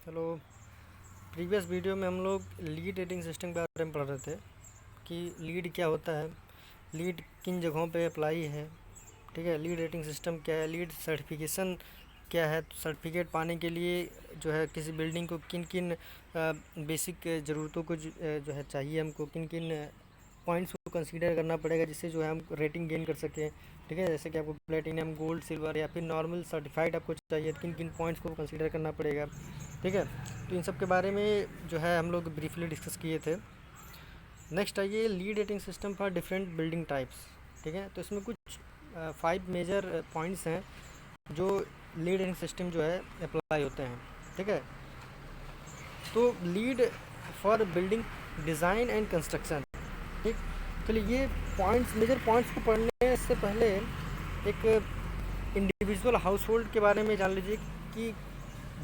चलो, previous video में हम लोग लीड रेटिंग सिस्टम के बारे में पढ़ रहे थे कि लीड क्या होता है, लीड किन जगहों पे अप्लाई है। ठीक है, लीड रेटिंग सिस्टम क्या है, लीड सर्टिफिकेशन क्या है। तो सर्टिफिकेट पाने के लिए जो है किसी बिल्डिंग को किन किन बेसिक ज़रूरतों को जो है चाहिए, हमको किन किन पॉइंट्स को कंसीडर करना पड़ेगा जिससे जो है हम रेटिंग गेन कर सकें। ठीक है, जैसे कि आपको प्लेटिनम, गोल्ड, सिल्वर या फिर नॉर्मल सर्टिफाइड आपको चाहिए, तो किन किन पॉइंट्स को कंसीडर करना पड़ेगा। ठीक है, तो इन सब के बारे में जो है हम लोग ब्रीफली डिस्कस किए थे। नेक्स्ट आइए lead rating system for different building types. ठीक है, तो इसमें कुछ 5 मेजर पॉइंट्स हैं जो लीड रेटिंग सिस्टम जो है अप्लाई होते हैं। ठीक है, तो lead for building design and construction. ठीक, चलिए ये पॉइंट्स, मेजर पॉइंट्स को पढ़ने से पहले एक इंडिविजुअल हाउस होल्ड के बारे में जान लीजिए कि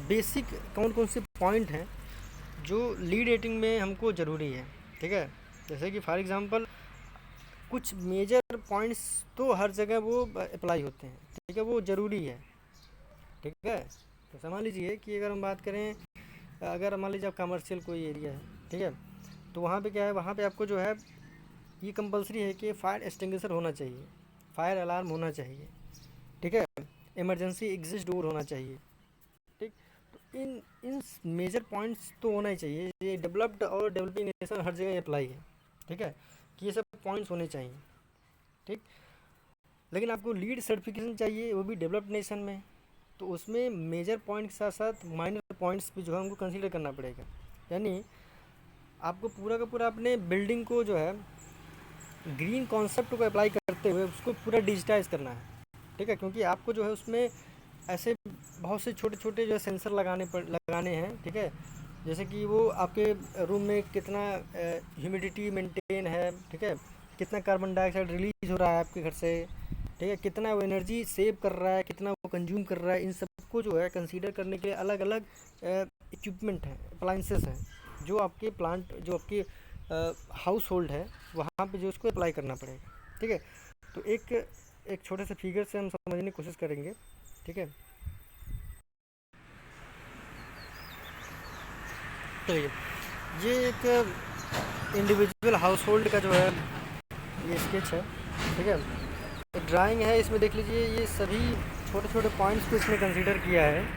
बेसिक कौन कौन से पॉइंट हैं जो लीड रेटिंग में हमको ज़रूरी है। ठीक है, जैसे कि फॉर एग्जांपल कुछ मेजर पॉइंट्स तो हर जगह वो अप्लाई होते हैं। ठीक है, वो ज़रूरी है। ठीक है, तो समझ लीजिए कि अगर हम बात करें, अगर मान लीजिए आप कमर्शियल कोई एरिया है, ठीक है, तो वहाँ पे क्या है, वहाँ पे आपको जो है ये कंपलसरी है कि फायर एक्सटिंग्विशर होना चाहिए, फायर अलार्म होना चाहिए। ठीक है, इमरजेंसी एग्जिट डोर होना चाहिए। ठीक, तो इन इन मेजर पॉइंट्स तो होना ही चाहिए। ये डेवलप्ड और डेवलपिंग नेशन हर जगह अप्लाई है। ठीक है, कि ये सब पॉइंट्स होने चाहिए। ठीक, लेकिन आपको लीड सर्टिफिकेशन चाहिए, वो भी डेवलप्ड नेशन में, तो उसमें मेजर पॉइंट के साथ साथ माइनर पॉइंट्स भी जो है हमको कंसीडर करना पड़ेगा। यानी आपको पूरा का पूरा अपने बिल्डिंग को जो है ग्रीन कॉन्सेप्ट को अप्लाई करते हुए उसको पूरा डिजिटाइज करना है। ठीक है, क्योंकि आपको जो है उसमें ऐसे बहुत से छोटे छोटे जो है सेंसर लगाने हैं। ठीक है, जैसे कि वो आपके रूम में कितना ह्यूमिडिटी मेंटेन है। ठीक है, कितना कार्बन डाइऑक्साइड रिलीज हो रहा है आपके घर से। ठीक है, कितना वो एनर्जी सेव कर रहा है, कितना वो कंज्यूम कर रहा है। इन सबको जो है कंसीडर करने के लिए अलग अलग इक्विपमेंट हैं, अप्लाइंसेस हैं, जो आपके प्लांट, जो आपके हाउस होल्ड है, वहाँ पे जो उसको अप्लाई करना पड़ेगा। ठीक है, तो एक एक छोटे से फिगर से हम समझने की कोशिश करेंगे। ठीक है, चलिए ये एक इंडिविजुअल हाउस होल्ड का जो है ये स्केच है। ठीक है, एक ड्राइंग है, इसमें देख लीजिए ये सभी छोटे छोटे पॉइंट्स को इसने कंसीडर किया है।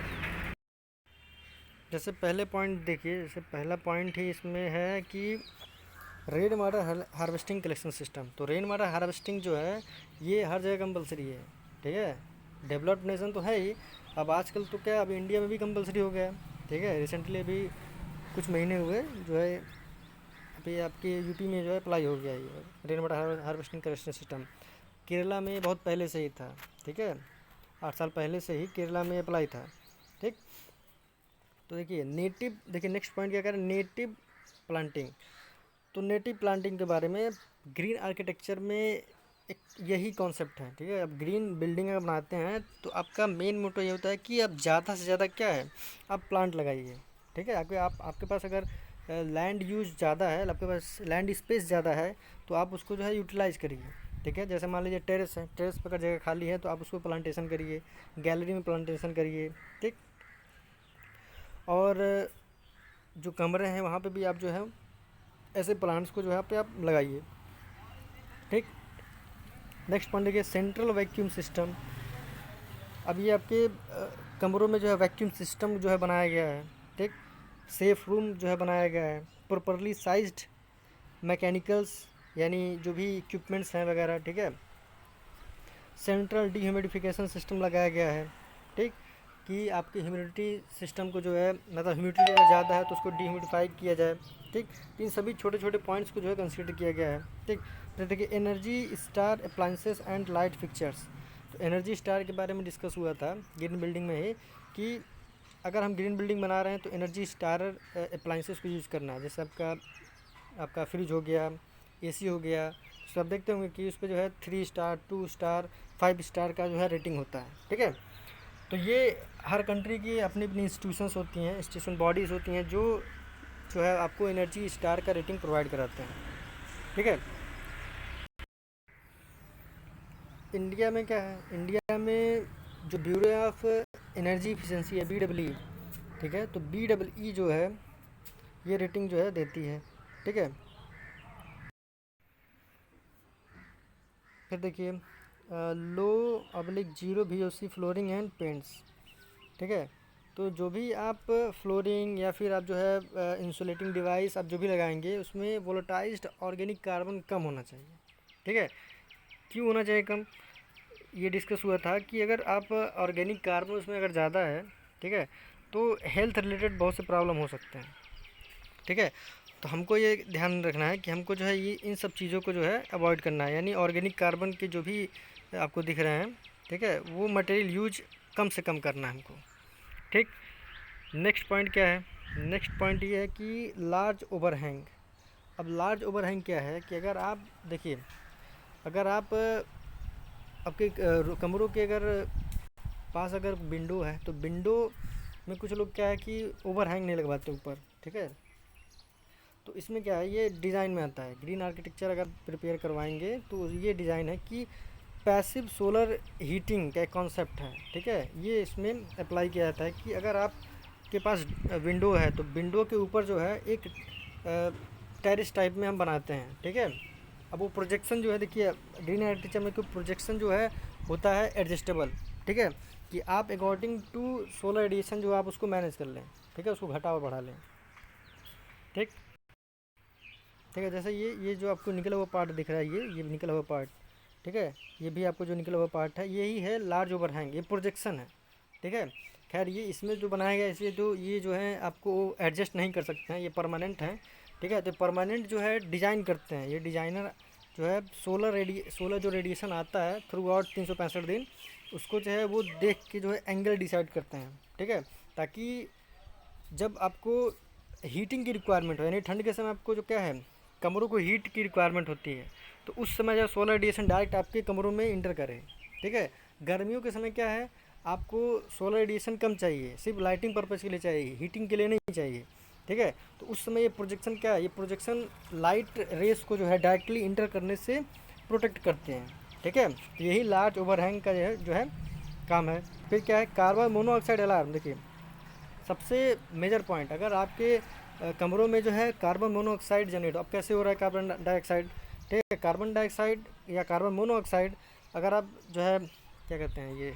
जैसे पहले पॉइंट देखिए, जैसे पहला पॉइंट ही इसमें है कि rain water harvesting collection system. तो रेन वाटर हार्वेस्टिंग जो है ये हर जगह कंपलसरी है। ठीक है, डेवलप्ड नेशन तो है ही, अब आजकल तो क्या, अब इंडिया में भी कंपलसरी हो गया है। ठीक है, रिसेंटली अभी कुछ महीने हुए जो है, अभी आपके यूपी में जो है अप्लाई हो गया ये rain water harvesting collection system. Kerala में बहुत पहले से ही था। ठीक है, 8 साल पहले से ही केरला में अप्लाई था। ठीक, तो देखिए नेटिव, देखिए नेक्स्ट पॉइंट क्या करें, नेटिव प्लांटिंग। तो नेटिव प्लांटिंग के बारे में ग्रीन आर्किटेक्चर में एक यही कॉन्सेप्ट है। ठीक है, अब ग्रीन बिल्डिंग अगर बनाते हैं तो आपका मेन मोटो ये होता है कि आप ज़्यादा से ज़्यादा क्या है, आप प्लांट लगाइए। ठीक है, आपके पास अगर लैंड यूज ज़्यादा है, आपके पास लैंड स्पेस ज़्यादा है, तो आप उसको जो है यूटिलाइज़ करिए। ठीक है, जैसे मान लीजिए टेरेस है, टेरेस पर अगर जगह खाली है तो आप उसको प्लांटेशन करिए, गैलरी में प्लांटेशन करिए। ठीक, और जो कमरे हैं वहाँ पे भी आप जो है ऐसे प्लांट्स को जो है पे आप लगाइए। ठीक, नेक्स्ट पॉइंट देखिए सेंट्रल वैक्यूम सिस्टम। अब ये आपके कमरों में जो है वैक्यूम सिस्टम जो है बनाया गया है। ठीक, सेफ रूम जो है बनाया गया है, प्रॉपरली साइज्ड मैकेनिकल्स, यानी जो भी इक्विपमेंट्स हैं वगैरह। ठीक है, सेंट्रल डीह्यूमिडिफिकेशन सिस्टम लगाया गया है। ठीक, कि आपकी ह्यूमिडिटी सिस्टम को जो है, मतलब ह्यूमिडिटी अगर ज़्यादा है तो उसको डीह्यूमिडिफाई किया जाए। ठीक, इन सभी छोटे छोटे पॉइंट्स को जो है कंसीडर किया गया है। ठीक, तो देखिए energy star appliances and light fixtures. तो एनर्जी स्टार के बारे में डिस्कस हुआ था ग्रीन बिल्डिंग में ही, कि अगर हम ग्रीन बिल्डिंग बना रहे हैं तो एनर्जी स्टार अप्लाइंसेस को यूज़ करना है। जैसे आपका आपका फ्रिज हो गया, एसी हो गया, तो आप देखते होंगे कि उस पर जो है 3 स्टार, 2 स्टार, 5 स्टार का जो है रेटिंग होता है। ठीक है, तो ये हर कंट्री की अपनी अपनी इंस्टीट्यूशंस होती हैं, इंस्टीट्यूशन बॉडीज़ होती हैं जो है आपको एनर्जी स्टार का रेटिंग प्रोवाइड कराते हैं। ठीक है, इंडिया में क्या है, इंडिया में जो ब्यूरो ऑफ एनर्जी इफिशिएंसी है, BEE, ठीक है। तो BEE जो है ये रेटिंग जो है देती है, ठीक है। फिर देखिए लो / 0 VOC फ्लोरिंग एंड पेंट्स, ठीक है। तो जो भी आप फ्लोरिंग या फिर आप जो है इंसुलेटिंग डिवाइस आप जो भी लगाएंगे उसमें वोलेटाइज्ड ऑर्गेनिक कार्बन कम होना चाहिए, ठीक है। क्यों होना चाहिए कम, ये डिस्कस हुआ था कि अगर आप ऑर्गेनिक कार्बन उसमें अगर ज़्यादा है, ठीक है, तो हेल्थ रिलेटेड बहुत से प्रॉब्लम हो सकते हैं, ठीक है। तो हमको ये ध्यान रखना है कि हमको जो है ये इन सब चीज़ों को जो है अवॉइड करना है, यानी ऑर्गेनिक कार्बन के जो भी आपको दिख रहे हैं, ठीक है, वो मटेरियल यूज कम से कम करना है हमको, ठीक। नेक्स्ट पॉइंट क्या है, नेक्स्ट पॉइंट ये है कि लार्ज ओवरहैंग। अब लार्ज ओवरहैंग क्या है कि अगर आप देखिए, अगर आप आपके कमरों के अगर पास अगर विंडो है तो विंडो में कुछ लोग क्या है कि ओवरहैंग नहीं लगवाते ऊपर, ठीक है। तो इसमें क्या है, ये डिज़ाइन में आता है, ग्रीन आर्किटेक्चर अगर प्रिपेयर करवाएंगे तो ये डिज़ाइन है कि पैसिव सोलर हीटिंग का कॉन्सेप्ट है, ठीक है। ये इसमें अप्लाई किया जाता है कि अगर आप के पास विंडो है तो विंडो के ऊपर जो है एक टेरेस टाइप में हम बनाते हैं, ठीक है। अब वो प्रोजेक्शन जो है देखिए ग्रीन आर्किटेक्चर में कोई प्रोजेक्शन जो है होता है एडजस्टेबल, ठीक है, कि आप अकॉर्डिंग टू सोलर एडिशन जो आप उसको मैनेज कर लें, ठीक है, उसको घटा और बढ़ा लें, ठीक। ठीक है, जैसे ये जो आपको निकला हुआ पार्ट दिख रहा है, ये निकला हुआ पार्ट, ठीक है, ये भी आपको जो निकला हुआ पार्ट है यही है लार्ज ओवरहैंग, ये प्रोजेक्शन है, ठीक है। खैर ये इसमें जो बनाया गया इसलिए जो ये जो है आपको एडजस्ट नहीं कर सकते हैं, ये परमानेंट हैं, ठीक है। तो परमानेंट जो है डिज़ाइन करते हैं ये डिज़ाइनर जो है, सोलर जो रेडिएशन आता है थ्रू आउट 365 दिन, उसको जो है वो देख के जो है एंगल डिसाइड करते हैं, ठीक है, ताकि जब आपको हीटिंग की रिक्वायरमेंट हो, यानी ठंड के समय आपको जो क्या है कमरों को हीट की रिक्वायरमेंट होती है, तो उस समय जब सोलर रेडिएशन डायरेक्ट आपके कमरों में इंटर करे, ठीक है। गर्मियों के समय क्या है, आपको सोलर रेडिएशन कम चाहिए, सिर्फ लाइटिंग पर्पज़ के लिए चाहिए, हीटिंग के लिए नहीं चाहिए, ठीक है। तो उस समय ये प्रोजेक्शन क्या है, ये प्रोजेक्शन लाइट रेस को जो है डायरेक्टली इंटर करने से प्रोटेक्ट करते हैं, ठीक है। तो यही लार्ज ओवरहैंग का जो है काम है। फिर क्या है, कार्बन मोनोऑक्साइड अलार्म। देखिए सबसे मेजर पॉइंट, अगर आपके कमरों में जो है कार्बन मोनोऑक्साइड जनरेट, अब कैसे हो रहा है कार्बन डाइऑक्साइड, ठीक है, कार्बन डाइऑक्साइड या कार्बन मोनोऑक्साइड, अगर आप जो है क्या कहते हैं ये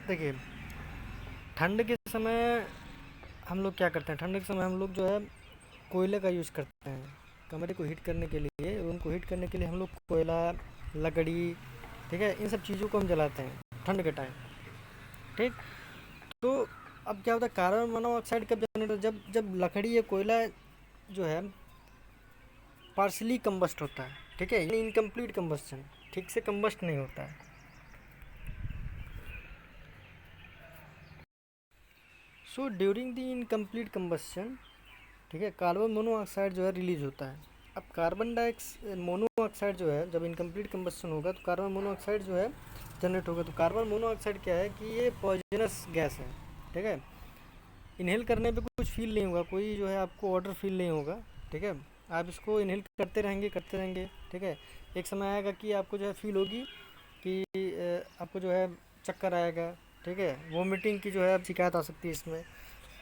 देखिए ठंड के समय हम लोग क्या करते हैं, ठंड के समय हम लोग जो है कोयले का यूज़ करते हैं कमरे को हीट करने के लिए, रूम को हीट करने के लिए हम लोग कोयला, लकड़ी, ठीक है, इन सब चीज़ों को हम जलाते हैं ठंड के टाइम, ठीक। तो अब क्या होता है, कार्बन मोनोऑक्साइड कब जनरेट होता है, जब जब लकड़ी या कोयला जो है पार्शली कंबस्ट होता है, ठीक है, यानी इनकम्प्लीट कंबस्टन, ठीक से कंबस्ट नहीं होता है। So during the incomplete combustion, ठीक है, कार्बन मोनोऑक्साइड जो है रिलीज होता है। अब कार्बन मोनोऑक्साइड जो है जब इनकम्प्लीट कंबस्टन होगा तो कार्बन मोनोऑक्साइड जो है जनरेट होगा। तो कार्बन मोनोऑक्साइड क्या है कि ये पॉइजनस गैस है, ठीक है, इनहेल करने पे कुछ फील नहीं होगा, कोई जो है आपको ऑर्डर फील नहीं होगा, ठीक है। आप इसको इनहेल करते रहेंगे, ठीक है, एक समय आएगा कि आपको जो है फील होगी कि आपको जो है चक्कर आएगा, ठीक है, वोमिटिंग की जो है शिकायत आ सकती है इसमें।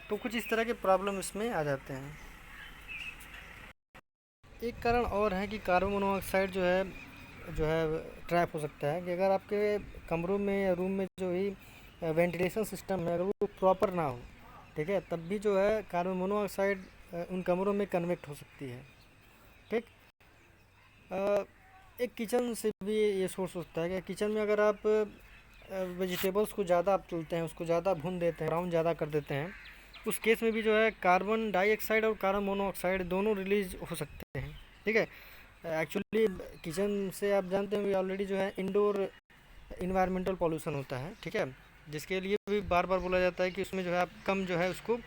तो कुछ इस तरह के प्रॉब्लम इसमें आ जाते हैं। एक कारण और है कि कार्बन मोनोऑक्साइड जो है ट्रैप हो सकता है कि अगर आपके कमरों में या रूम में जो ही वेंटिलेशन सिस्टम है अगर वो प्रॉपर ना हो, ठीक है, तब भी जो है कार्बन मोनोऑक्साइड उन कमरों में कन्वेक्ट हो सकती है, ठीक। एक किचन से भी ये सोर्स होता है कि किचन में अगर आप वेजिटेबल्स को ज़्यादा आप तलते हैं, उसको ज़्यादा भून देते हैं, ब्राउन ज़्यादा कर देते हैं, उस केस में भी जो है कार्बन डाइऑक्साइड और कार्बन मोनोऑक्साइड दोनों रिलीज हो सकते हैं, ठीक है। एक्चुअली किचन से आप जानते होंगे ऑलरेडी जो है इंडोर इन्वायरमेंटल पॉल्यूशन होता है, ठीक है, जिसके लिए भी बार बार बोला जाता है कि उसमें जो है आप कम जो है उसको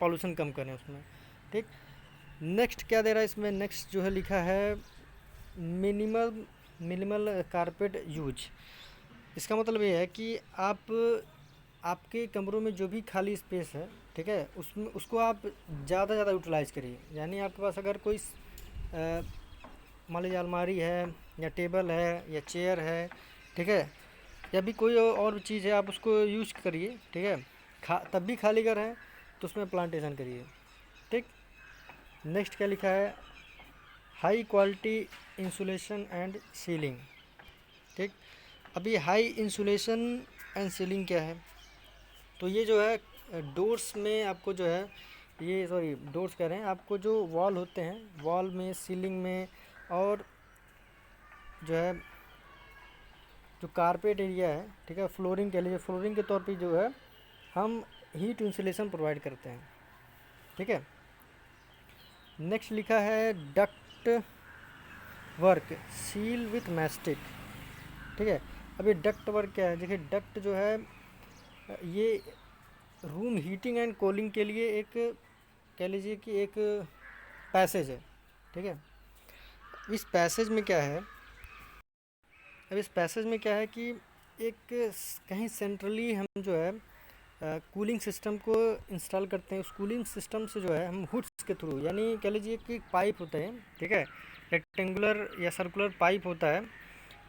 पॉल्यूशन कम करें उसमें, ठीक। नेक्स्ट क्या दे रहा है इसमें, नेक्स्ट जो है लिखा है मिनिमल कारपेट यूज। इसका मतलब ये है कि आप आपके कमरों में जो भी खाली स्पेस है, ठीक है, उसमें उसको आप ज़्यादा से ज़्यादा यूटिलाइज़ करिए। यानी आपके पास अगर कोई मान लीजिए अलमारी है या टेबल है या चेयर है, ठीक है, या भी कोई और चीज़ है, आप उसको यूज करिए, ठीक है। तब भी खाली घर है तो उसमें प्लांटेशन करिए, ठीक। नेक्स्ट क्या लिखा है, high quality insulation and sealing, ठीक। अभी हाई इंसुलेशन एंड सीलिंग क्या है, तो ये जो है डोर्स में आपको जो है, ये सॉरी डोर्स कह रहे हैं, आपको जो वॉल होते हैं, वॉल में, सीलिंग में, और जो है जो कारपेट एरिया है, ठीक है, फ्लोरिंग के लिए, फ्लोरिंग के तौर पे जो है हम हीट इंसुलेशन प्रोवाइड करते हैं, ठीक है। नेक्स्ट लिखा है duct work seal with mastic, ठीक है। अभी डक्ट वर्क क्या है, देखिए डक्ट जो है ये रूम हीटिंग एंड कूलिंग के लिए एक, कह लीजिए कि एक पैसेज है, ठीक है। इस पैसेज में क्या है, अब इस पैसेज में क्या है कि एक कहीं सेंट्रली हम जो है कूलिंग सिस्टम को इंस्टॉल करते हैं। उस कूलिंग सिस्टम से जो है हम हुड्स के थ्रू, यानी कह लीजिए कि पाइप होते हैं, ठीक है, रेक्टेंगुलर या सर्कुलर पाइप होता है,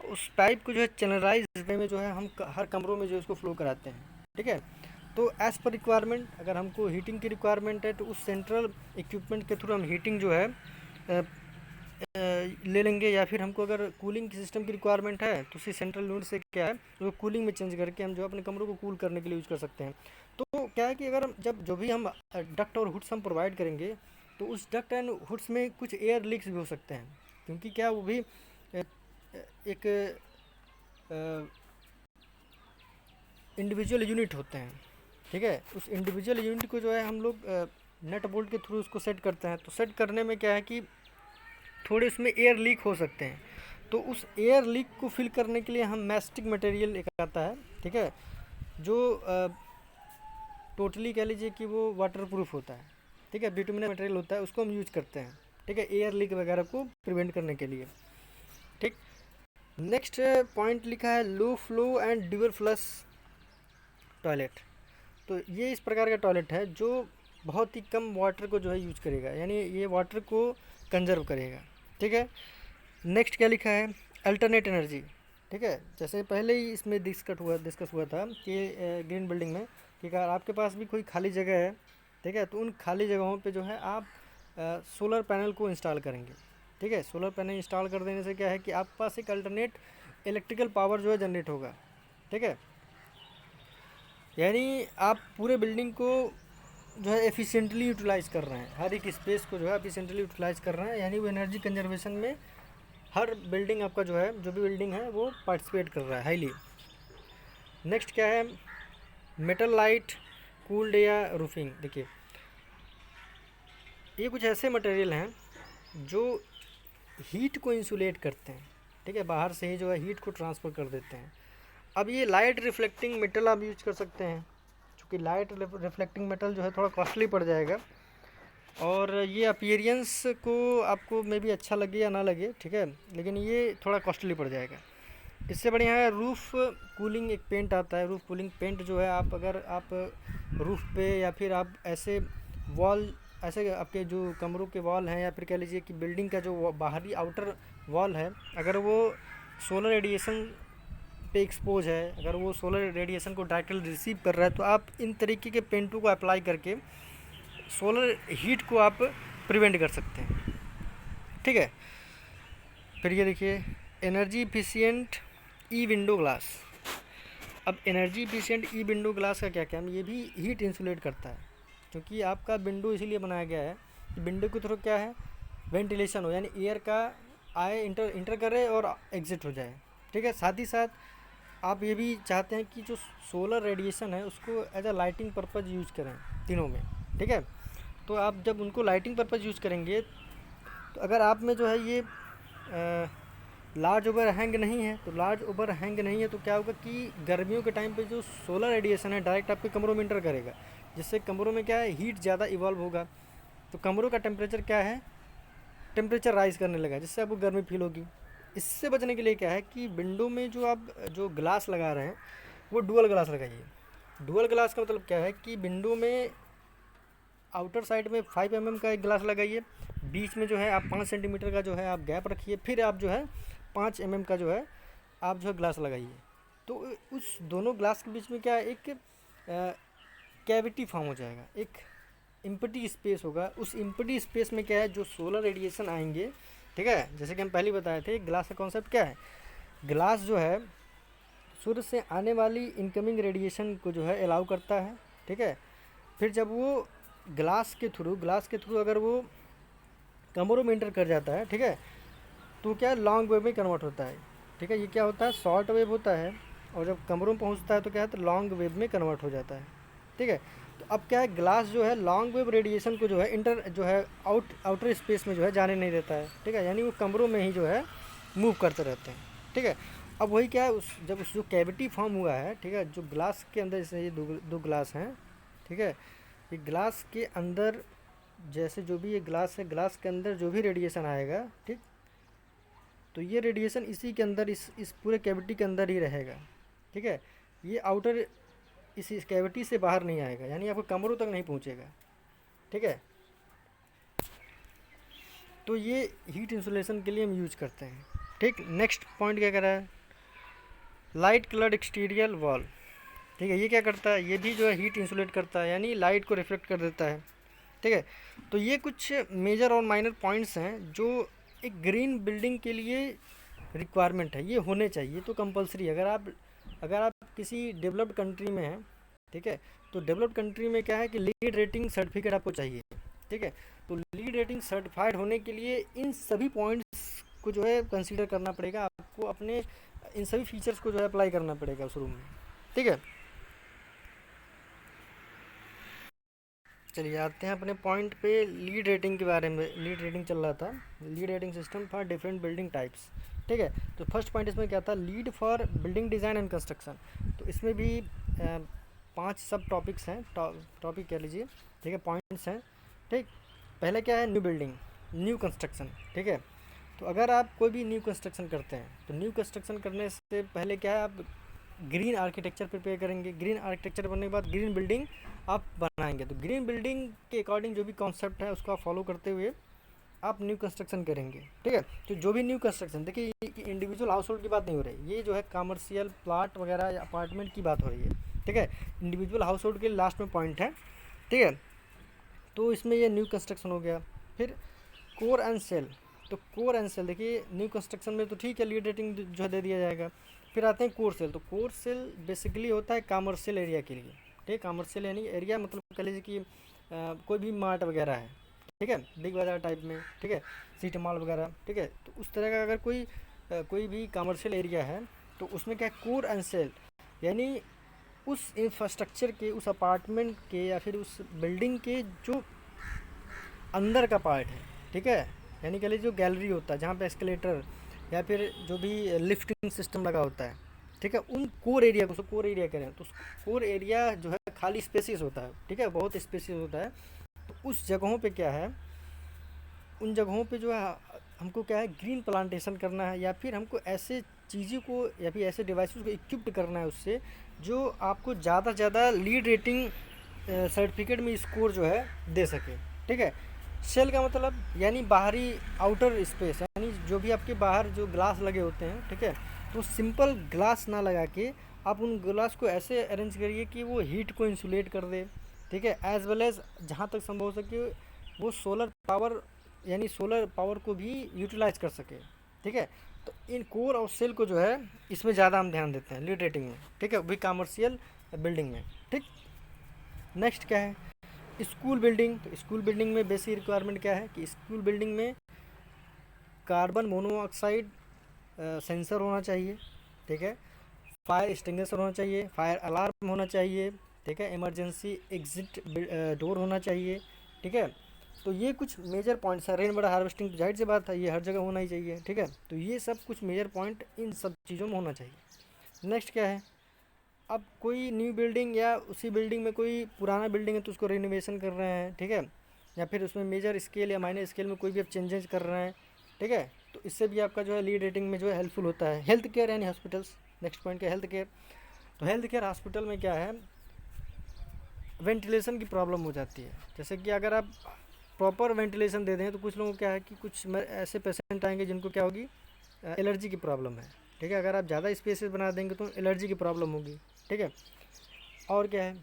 उस पाइप को जो है चैनलाइज वे में जो है हम हर कमरों में जो है उसको फ्लो कराते हैं, ठीक है। तो एज़ पर रिक्वायरमेंट, अगर हमको हीटिंग की रिक्वायरमेंट है तो उस सेंट्रल इक्विपमेंट के थ्रू हम हीटिंग जो है ले लेंगे, या फिर हमको अगर कूलिंग की सिस्टम की रिक्वायरमेंट है तो उसी सेंट्रल यूनिट से क्या है वो कूलिंग में चेंज करके हम जो अपने कमरों को कूल करने के लिए यूज़ कर सकते हैं। तो क्या है कि अगर जब जो भी हम डक्ट और हुड्स हम प्रोवाइड करेंगे तो उस डक्ट एंड हुड्स में कुछ एयर लीक्स भी हो सकते हैं, क्योंकि क्या वो भी एक इंडिविजुअल यूनिट होते हैं, ठीक है। उस इंडिविजुअल यूनिट को जो है हम लोग नट बोल्ट के थ्रू उसको सेट करते हैं। तो सेट करने में क्या है कि थोड़े उसमें एयर लीक हो सकते हैं, तो उस एयर लीक को फिल करने के लिए हम मैस्टिक मटेरियल एक आता है, ठीक है, जो टोटली कह लीजिए कि वो वाटर प्रूफ होता है, ठीक है, बिटुमिनस मटेरियल होता है, उसको हम यूज करते हैं, ठीक है, एयर लीक वगैरह को प्रिवेंट करने के लिए, ठीक। नेक्स्ट पॉइंट लिखा है low flow and dual flush toilet. तो ये इस प्रकार का टॉयलेट है जो बहुत ही कम वाटर को जो है यूज करेगा, यानी ये वाटर को कंजर्व करेगा, ठीक है। नेक्स्ट क्या लिखा है, अल्टरनेट एनर्जी, ठीक है। जैसे पहले ही इसमें डिस्कस हुआ था कि ग्रीन बिल्डिंग में कि अगर आपके पास भी कोई खाली जगह है, ठीक है, तो उन खाली जगहों पे जो है आप सोलर पैनल को इंस्टॉल करेंगे, ठीक है। सोलर पैनल इंस्टॉल कर देने से क्या है कि आपके पास एक अल्टरनेट इलेक्ट्रिकल पावर जो है जनरेट होगा, ठीक है। यानी आप पूरे बिल्डिंग को जो है एफिशिएंटली यूटिलाइज़ कर रहे हैं, हर एक स्पेस को जो है एफिशिएंटली यूटिलाइज़ कर रहे हैं, यानी वो एनर्जी कंजर्वेशन में हर बिल्डिंग आपका जो है, जो भी बिल्डिंग है वो पार्टिसिपेट कर रहा है हाईली। नेक्स्ट क्या है, मेटल लाइट कूल्ड या रूफिंग। देखिए ये कुछ ऐसे मटेरियल हैं जो हीट को इंसुलेट करते हैं, ठीक है, बाहर से ही जो है हीट को ट्रांसफ़र कर देते हैं। अब ये लाइट रिफ्लेक्टिंग मेटल आप यूज कर सकते हैं, क्योंकि लाइट रिफ्लेक्टिंग मेटल जो है थोड़ा कॉस्टली पड़ जाएगा, और ये अपीयरेंस को आपको मे भी अच्छा लगे या ना लगे, ठीक है, लेकिन ये थोड़ा कॉस्टली पड़ जाएगा। इससे बढ़िया है रूफ़ कूलिंग एक पेंट आता है, रूफ़ कूलिंग पेंट जो है आप अगर आप रूफ़ पे या फिर आप ऐसे वॉल, ऐसे आपके जो कमरों के वॉल हैं या फिर कह लीजिए कि बिल्डिंग का जो बाहरी आउटर वॉल है, अगर वो सोलर रेडिएशन पे एक्सपोज है, अगर वो सोलर रेडिएशन को डायरेक्टली रिसीव कर रहा है, तो आप इन तरीके के पेंटों को अप्लाई करके सोलर हीट को आप प्रिवेंट कर सकते हैं, ठीक है। फिर ये देखिए एनर्जी इफिशिएंट ई विंडो ग्लास। अब एनर्जी इफिशिएंट ई विंडो ग्लास का क्या काम, ये भी हीट इंसुलेट करता है, क्योंकि आपका विंडो इसीलिए बनाया गया है कि विंडो के थ्रू क्या है वेंटिलेशन हो, यानी एयर का आए इंटर करे और एग्जिट हो जाए, ठीक है। साथ ही साथ आप ये भी चाहते हैं कि जो सोलर रेडिएशन है उसको as a lighting purpose use करें दिनों में, ठीक है। तो आप जब उनको लाइटिंग पर्पज़ यूज़ करेंगे तो अगर आप में जो है ये लार्ज ओवर हैंग नहीं है, तो लार्ज ओवर हैंग नहीं है तो क्या होगा कि गर्मियों के टाइम पे जो सोलर रेडिएशन है डायरेक्ट आपके कमरों में इंटर करेगा, जिससे कमरों में क्या है हीट ज़्यादा इवॉल्व होगा, तो कमरों का टेम्परेचर क्या है, टेम्परेचर राइज़ करने लगा, जिससे आपको गर्मी फील होगी। इससे बचने के लिए क्या है कि विंडो में जो आप जो ग्लास लगा रहे हैं वो डुअल ग्लास लगाइए। डुअल ग्लास का मतलब क्या है कि विंडो में आउटर साइड में 5 mm का एक ग्लास लगाइए, बीच में जो है आप 5 सेंटीमीटर का जो है आप गैप रखिए, फिर आप जो है 5 mm का जो है आप जो है ग्लास लगाइए, तो उस दोनों ग्लास के बीच में क्या है, एक कैविटी फॉर्म हो जाएगा, एक इम्पटी स्पेस होगा। उस इम्पटी स्पेस में क्या है, जो सोलर रेडिएशन आएंगे, ठीक है, जैसे कि हम पहले बताए थे, ग्लास का कॉन्सेप्ट क्या है, ग्लास जो है सूर्य से आने वाली इनकमिंग रेडिएशन को जो है अलाउ करता है, ठीक है। फिर जब वो ग्लास के थ्रू अगर वो कमरों में इंटर कर जाता है, ठीक है, तो क्या लॉन्ग वेव में कन्वर्ट होता है, ठीक है। ये क्या होता है, शॉर्ट वेव होता है, और जब कमरों में पहुंचता है तो क्या है, तो लॉन्ग वेव में कन्वर्ट हो जाता है, ठीक है। तो अब क्या है, ग्लास जो है लॉन्ग वेव रेडिएशन को जो है आउटर स्पेस में जो है जाने नहीं देता है, ठीक है, यानी वो कमरों में ही जो है मूव करते रहते हैं, ठीक है। अब वही क्या है, जब उस जो कैविटी फॉर्म हुआ है, ठीक है, जो ग्लास के अंदर, जैसे ये दो ग्लास हैं, ठीक है, ये ग्लास के अंदर जैसे जो भी ये ग्लास है, ग्लास के अंदर जो भी रेडिएशन आएगा, ठीक, तो ये रेडिएशन इसी के अंदर, इस पूरे कैविटी के अंदर ही रहेगा, ठीक है। ये आउटर इस कैविटी से बाहर नहीं आएगा, यानी आपको कमरों तक नहीं पहुंचेगा, ठीक है। तो ये हीट इंसुलेशन के लिए हम यूज करते हैं, ठीक। नेक्स्ट पॉइंट क्या कर रहा है, लाइट कलर्ड एक्सटीरियर वॉल, ठीक है। ये क्या करता है, ये भी जो है हीट इंसुलेट करता है, यानी लाइट को रिफ्लेक्ट कर देता है, ठीक है। तो ये कुछ मेजर और माइनर पॉइंट्स हैं जो एक ग्रीन बिल्डिंग के लिए रिक्वायरमेंट है, ये होने चाहिए, तो कंपलसरी। अगर आप किसी डेवलप्ड कंट्री में हैं, ठीक है, तो डेवलप्ड कंट्री में क्या है कि लीड रेटिंग सर्टिफिकेट आपको चाहिए, ठीक है। तो लीड रेटिंग सर्टिफाइड होने के लिए इन सभी पॉइंट्स को जो है कंसीडर करना पड़ेगा आपको, अपने इन सभी फीचर्स को जो है अप्लाई करना पड़ेगा उस रूम में, ठीक है। चलिए आते हैं अपने पॉइंट पे, लीड रेटिंग के बारे में। लीड रेटिंग चल रहा था, lead rating system for different building types, ठीक है। तो फर्स्ट पॉइंट इसमें क्या था, lead for building design and construction. तो इसमें भी 5 सब टॉपिक्स हैं, टॉपिक कह लीजिए, ठीक है, पॉइंट्स हैं, ठीक। पहले क्या है, न्यू बिल्डिंग, न्यू कंस्ट्रक्शन, ठीक है। तो अगर आप कोई भी न्यू कंस्ट्रक्शन करते हैं, तो न्यू कंस्ट्रक्शन करने से पहले क्या है, आप ग्रीन आर्किटेक्चर प्रिपेयर करेंगे। ग्रीन आर्किटेक्चर बनने के बाद ग्रीन बिल्डिंग आप बनाएंगे। तो ग्रीन बिल्डिंग के अकॉर्डिंग जो भी कॉन्सेप्ट है उसको आप फॉलो करते हुए आप न्यू कंस्ट्रक्शन करेंगे, ठीक है। तो जो भी न्यू कंस्ट्रक्शन, देखिए ये इंडिविजुअल हाउस होल्ड की बात नहीं हो रही, ये जो है कमर्शियल प्लाट वगैरह या अपार्टमेंट की बात हो रही है, ठीक है। इंडिविजुअल हाउस होल्ड के लास्ट में पॉइंट है, ठीक है। तो इसमें ये न्यू कंस्ट्रक्शन हो गया। फिर कोर एंड सेल, तो कोर एंड सेल देखिए, न्यू कंस्ट्रक्शन में तो ठीक है, लीड रेटिंग जो है दे दिया जाएगा। फिर आते हैं कोर सेल। तो कोर सेल बेसिकली होता है कमर्शियल एरिया के लिए, ठीक है। कमर्शियल यानी एरिया मतलब कह लीजिए कि कोई भी मार्ट वगैरह है, ठीक है, बिग बाजार टाइप में, ठीक है, सिटी मॉल वगैरह, ठीक है। तो उस तरह का अगर कोई भी कमर्शियल एरिया है, तो उसमें क्या है, कोर एंड सेल, यानी उस इंफ्रास्ट्रक्चर के, उस अपार्टमेंट के या फिर उस बिल्डिंग के जो अंदर का पार्ट है, ठीक है, यानी कह लीजिए जो गैलरी होता है जहाँ पे एस्केलेटर या फिर जो भी लिफ्टिंग सिस्टम लगा होता है, ठीक है, उन कोर एरिया को, उसको कोर एरिया कह रहे हैं। तो कोर एरिया जो है खाली स्पेसिस होता है, ठीक है, बहुत स्पेसिस होता है। तो उस जगहों पे क्या है, उन जगहों पे जो है हमको क्या है, ग्रीन प्लांटेशन करना है, या फिर हमको ऐसे चीज़ों को या फिर ऐसे डिवाइसेस को इक्विप्ड करना है उससे, जो आपको ज़्यादा से ज़्यादा लीड रेटिंग सर्टिफिकेट में स्कोर जो है दे सके, ठीक है। सेल का मतलब यानी बाहरी आउटर स्पेस, यानी जो भी आपके बाहर जो ग्लास लगे होते हैं, ठीक है, तो सिंपल ग्लास ना लगा के आप उन ग्लास को ऐसे अरेंज करिए कि वो हीट को इंसुलेट कर दे, ठीक है, एज वेल एज जहाँ तक संभव हो सके वो सोलर पावर, यानी सोलर पावर को भी यूटिलाइज कर सके, ठीक है। तो इन कोर और सेल को जो है इसमें ज़्यादा हम ध्यान देते हैं लीड रेटिंग में, ठीक है, भी कमर्शियल बिल्डिंग में, ठीक। नेक्स्ट क्या है, स्कूल बिल्डिंग। तो स्कूल बिल्डिंग में बेसिक रिक्वायरमेंट क्या है कि स्कूल बिल्डिंग में कार्बन मोनोऑक्साइड सेंसर होना चाहिए, ठीक है, फायर एक्सटिंग्विशर होना चाहिए, फायर अलार्म होना चाहिए, ठीक है, इमरजेंसी एग्जिट डोर होना चाहिए, ठीक है। तो ये कुछ मेजर पॉइंट्स हैं। रेन वाटर हार्वेस्टिंग जाहिर सी बात है, ये हर जगह होना ही चाहिए, ठीक है। तो ये सब कुछ मेजर पॉइंट इन सब चीज़ों में होना चाहिए। नेक्स्ट क्या है, अब कोई न्यू बिल्डिंग या उसी बिल्डिंग में कोई पुराना बिल्डिंग है तो उसको रिनोवेशन कर रहे हैं, ठीक है, या फिर उसमें मेजर स्केल या माइनर स्केल में कोई भी आप चेंजेस कर रहे हैं, ठीक है, तो इससे भी आपका जो है लीड रेटिंग में जो है हेल्पफुल होता है। हेल्थ केयर यानी हॉस्पिटल्स, नेक्स्ट पॉइंट क्या है, हेल्थ केयर। तो हेल्थ केयर हॉस्पिटल में क्या है, वेंटिलेशन की प्रॉब्लम हो जाती है। जैसे कि अगर आप प्रॉपर वेंटिलेशन दे दें तो कुछ लोगों को क्या है कि कुछ ऐसे पेशेंट आएंगे जिनको क्या होगी, एलर्जी की प्रॉब्लम है, ठीक है। अगर आप ज़्यादा स्पेसेस बना देंगे तो एलर्जी की प्रॉब्लम होगी, ठीक है। और क्या है,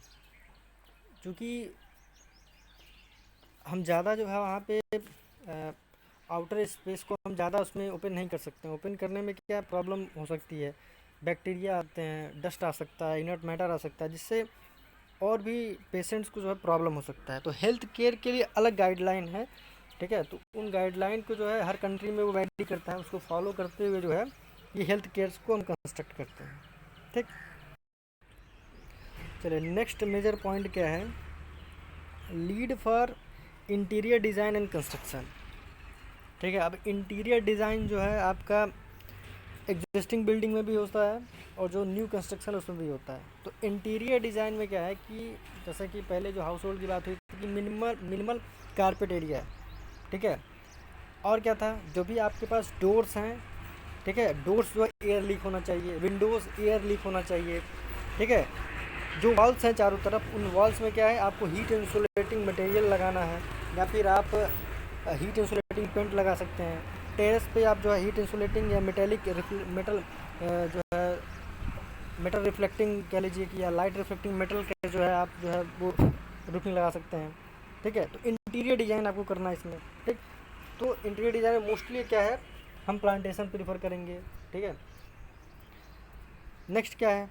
चूँकि हम ज़्यादा जो है वहाँ पे आउटर स्पेस को हम ज़्यादा उसमें ओपन नहीं कर सकते हैं। ओपन करने में क्या प्रॉब्लम हो सकती है, बैक्टीरिया आते हैं, डस्ट आ सकता है, इनर्ट मैटर आ सकता है, जिससे और भी पेशेंट्स को जो है प्रॉब्लम हो सकता है। तो हेल्थ केयर के लिए अलग गाइडलाइन है, ठीक है। तो उन गाइडलाइन को जो है हर कंट्री में वो वैरी करता है, उसको फॉलो करते हुए जो है ये हेल्थ केयर्स को हम कंस्ट्रक्ट करते हैं, ठीक। चलिए नेक्स्ट मेजर पॉइंट क्या है, lead for interior design and construction, ठीक है। अब इंटीरियर डिज़ाइन जो है आपका एग्जिस्टिंग बिल्डिंग में भी होता है और जो न्यू कंस्ट्रक्शन उसमें भी होता है। तो इंटीरियर डिज़ाइन में क्या है कि जैसे कि पहले जो हाउस होल्ड की बात हुई थी कि मिनिमल कारपेट एरिया है, ठीक है। और क्या था, जो भी आपके पास डोर्स हैं, ठीक है, डोर्स जो है एयर लीक होना चाहिए, विंडोज़ एयर लीक होना चाहिए, ठीक है। जो वॉल्स हैं चारों तरफ, उन वॉल्स में क्या है आपको हीट इंसुलेटिंग मटेरियल लगाना है, या फिर आप हीट इंसुलेटिंग पेंट लगा सकते हैं। टेरेस पे आप जो है हीट इंसुलेटिंग या मेटल जो है मेटल रिफ्लेक्टिंग कह लीजिए कि या लाइट रिफ्लेक्टिंग मेटल का जो है आप जो है वो रूफिंग लगा सकते हैं, ठीक है। तो इंटीरियर डिज़ाइन आपको करना है इसमें, ठीक। तो इंटीरियर डिज़ाइन में मोस्टली क्या है, हम प्लांटेशन प्रीफर करेंगे, ठीक है। नेक्स्ट क्या है,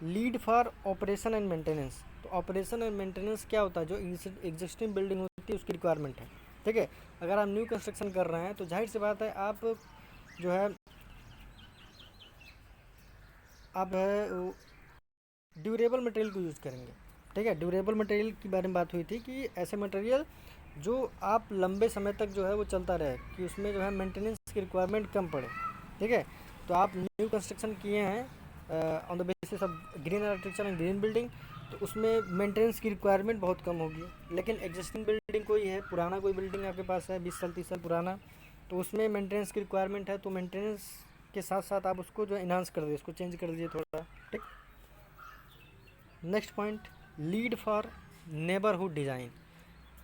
lead for operation and maintenance. तो ऑपरेशन एंड मेंटेनेंस क्या होता है, जो एग्जिस्टिंग बिल्डिंग होती है उसकी रिक्वायरमेंट है, ठीक है। अगर आप न्यू कंस्ट्रक्शन कर रहे हैं तो जाहिर सी बात है आप जो है ड्यूरेबल मटेरियल को यूज़ करेंगे, ठीक है। ड्यूरेबल मटेरियल की बारे में बात हुई थी कि ऐसे मटेरियल जो आप लंबे समय तक जो है वो चलता रहे, कि उसमें जो है मेंटेनेंस की रिक्वायरमेंट कम पड़े, ठीक है। तो आप न्यू कंस्ट्रक्शन किए हैं on the basis of green architecture and green building, तो उसमें मेंटेनेंस की रिक्वायरमेंट बहुत कम होगी। लेकिन एग्जिस्टिंग बिल्डिंग कोई है, पुराना कोई बिल्डिंग आपके पास है 20 साल 30 साल पुराना, तो उसमें मेंटेनेंस की रिक्वायरमेंट है, तो मेंटेनेंस के साथ साथ आप उसको जो इन्हांस कर दीजिए, उसको चेंज कर दीजिए थोड़ा, ठीक। Next point, LEED for neighbourhood design.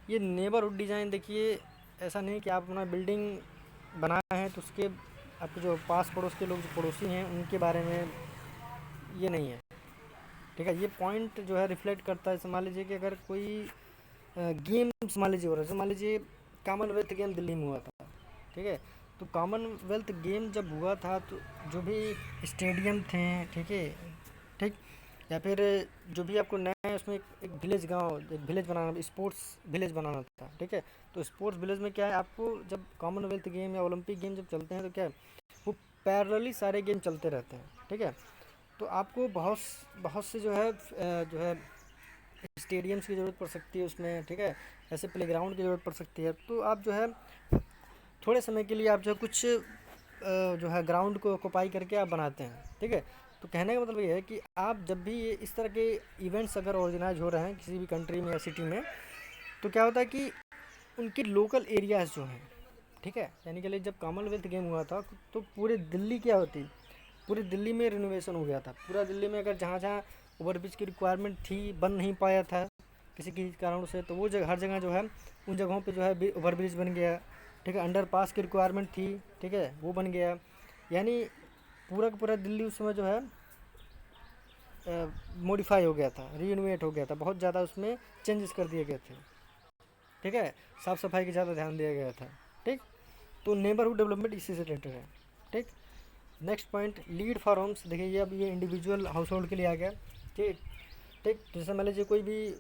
ये नेबरहुड डिज़ाइन देखिए, ऐसा नहीं कि आप अपना बिल्डिंग बनाए हैं तो उसके आपके जो पास पड़ोस के लोग जो पड़ोसी हैं उनके बारे में ये नहीं है, ठीक है। ये पॉइंट जो है रिफ्लेक्ट करता है, मान लीजिए कि अगर कोई गेम मान लीजिए हो रहा है, मान लीजिए कॉमनवेल्थ गेम दिल्ली में हुआ था, ठीक है। तो कॉमनवेल्थ गेम जब हुआ था तो जो भी स्टेडियम थे, ठीक है, ठीक, या फिर जो भी आपको नया उसमें एक विलेज गांव, एक विलेज बनाना, स्पोर्ट्स विलेज बनाना था, ठीक है। तो स्पोर्ट्स विलेज में क्या है, आपको जब कॉमनवेल्थ गेम या ओलंपिक गेम जब चलते हैं तो क्या है, वो पैरेलली सारे गेम चलते रहते हैं, ठीक है। तो आपको बहुत बहुत से जो है स्टेडियम्स की ज़रूरत पड़ सकती है उसमें, ठीक है। ऐसे प्लेग्राउंड की ज़रूरत पड़ सकती है। तो आप जो है थोड़े समय के लिए आप जो है कुछ जो है ग्राउंड को ऑक्युपाई करके आप बनाते हैं, ठीक है। तो कहने का मतलब ये है कि आप जब भी ये इस तरह के इवेंट्स अगर ऑर्गेनाइज हो रहे हैं किसी भी कंट्री में या सिटी में, तो क्या होता है कि उनके लोकल एरियाज़ जो हैं, ठीक है, यानी कि जब कॉमनवेल्थ गेम हुआ था तो पूरे दिल्ली क्या होती, पूरी दिल्ली में रिनोवेशन हो गया था। पूरा दिल्ली में अगर जहाँ जहाँ ओवरब्रिज की रिक्वायरमेंट थी, बन नहीं पाया था किसी किसी कारण से, तो वो जगह हर जगह जो है उन जगहों पे जो है ओवरब्रिज बन गया, ठीक है। अंडरपास की रिक्वायरमेंट थी, ठीक है, वो बन गया। यानी पूरा का पूरा दिल्ली उस समय जो है मॉडिफाई हो गया था, रीइनोवेट हो गया था, बहुत ज़्यादा उसमें चेंजेस कर दिए गए थे, ठीक है। साफ़ सफाई की ज़्यादा ध्यान दिया गया था, ठीक। तो नेबरहुड डेवलपमेंट इसी से रिलेटेड है, ठीक। Next point, LEED for homes. देखिए ये अब ये इंडिविजुअल हाउस होल्ड के लिए आ गया, ठीक, ठीक। जैसे मान लीजिए कोई भी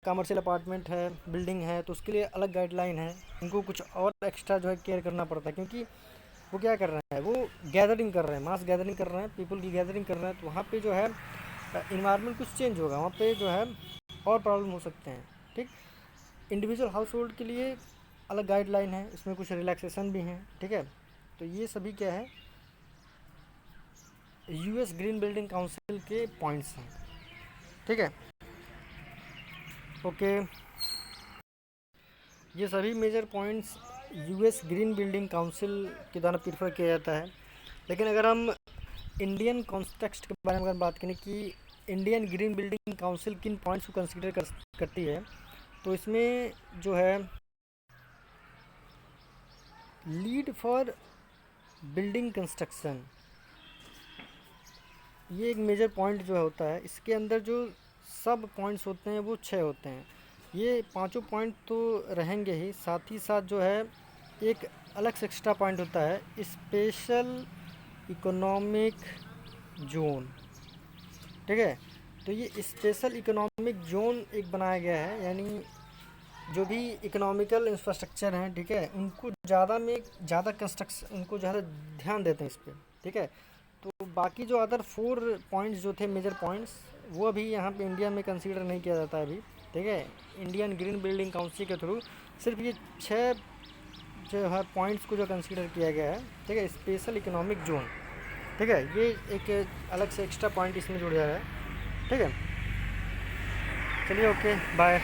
कमर्शियल अपार्टमेंट है, बिल्डिंग है, तो उसके लिए अलग गाइडलाइन है, उनको कुछ और एक्स्ट्रा जो है केयर करना पड़ता है, क्योंकि वो क्या कर रहे हैं, वो गैदरिंग कर रहे हैं, मास गैदरिंग कर रहे हैं, पीपल की गैदरिंग कर रहे हैं। तो वहाँ पे जो है इन्वायरमेंट कुछ चेंज होगा, वहाँ पे जो है और प्रॉब्लम हो सकते हैं, ठीक। इंडिविजुअल हाउस होल्ड के लिए अलग गाइडलाइन है, इसमें कुछ रिलैक्सेशन भी हैं, ठीक है। तो ये सभी क्या है, यूएस ग्रीन बिल्डिंग काउंसिल के पॉइंट्स हैं, ठीक है, ओके। ये सभी major points US green building council के द्वारा प्रीफर किया जाता है। लेकिन अगर हम इंडियन कॉन्टेक्स्ट के बारे में अगर बात करें कि इंडियन ग्रीन बिल्डिंग काउंसिल किन पॉइंट्स को कंसीडर करती है, तो इसमें जो है लीड फॉर बिल्डिंग कंस्ट्रक्शन, ये एक मेजर पॉइंट जो होता है, इसके अंदर जो सब पॉइंट्स होते हैं वो 6 होते हैं। ये पांचों पॉइंट तो रहेंगे ही, साथ ही साथ जो है एक अलग से एक्स्ट्रा पॉइंट होता है, स्पेशल इकोनॉमिक जोन। ठीक है, तो ये स्पेशल इकोनॉमिक जोन एक बनाया गया है, यानी जो भी इकोनॉमिकल इंफ्रास्ट्रक्चर हैं, ठीक है, उनको ज़्यादा कंस्ट्रक्शन, उनको ज़्यादा ध्यान देते हैं इस पर। ठीक है, तो बाकी जो अदर 4 पॉइंट्स जो थे मेजर पॉइंट्स, वो अभी यहाँ पे इंडिया में कंसीडर नहीं किया जाता है अभी। ठीक है, इंडियन ग्रीन बिल्डिंग काउंसिल के थ्रू सिर्फ ये 6 जो है पॉइंट्स को जो कंसीडर किया गया है। ठीक है, स्पेशल इकोनॉमिक जोन। ठीक है, ये एक अलग से एक्स्ट्रा पॉइंट इसमें जुड़ जा रहा है। ठीक है, चलिए, ओके, बाय।